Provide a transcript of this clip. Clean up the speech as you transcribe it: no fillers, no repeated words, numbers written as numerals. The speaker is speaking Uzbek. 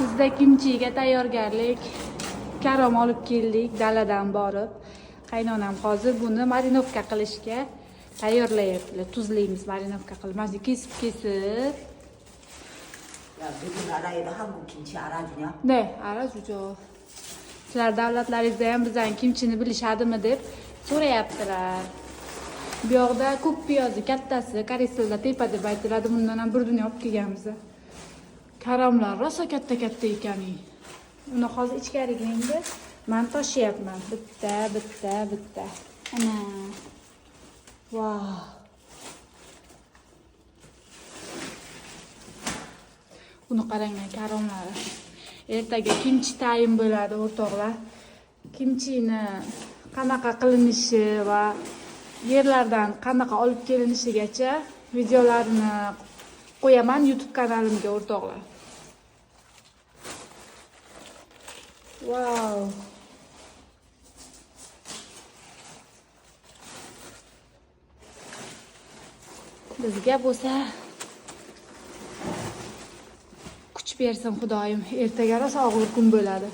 Bizda kimchiga tayyorgarlik. Karom olib keldik daladan borib. Qaynonam hozir buni marinovka qilishga tayyorlayaptilar. Tuzlaymiz, marinovka qilib. Mana kesib. Ya bütün arayı daha bu kimchi aracın ya. Ne, ara jujo. Sizlar davlatlaringizda ham bizning kimchini bilishadimi deb so'rayaptilar. Bu yoqda ko'k piyozi kattasi, koreys tilida tepa deb aytiladi. Bundan ham bir dunyo olib kelganmiz. Karamlar rosa katta ekan. Uni hozir ichkariga endi men toshyapman. Bitta. Ana. Vau. Buni qarang, karamlari. Ertaga kimchi tayin bo'ladi, o'rtoqlar. Kimchini qanaqa qilinishi va yerlardan qanaqa olib kelinishigacha videolarini qo'yaman YouTube kanalimga, o'rtoqlar. Wow. Bizga bo'lsa kuch bersin Xudoyim. Ertaga rosa og'ir kun bo'ladi.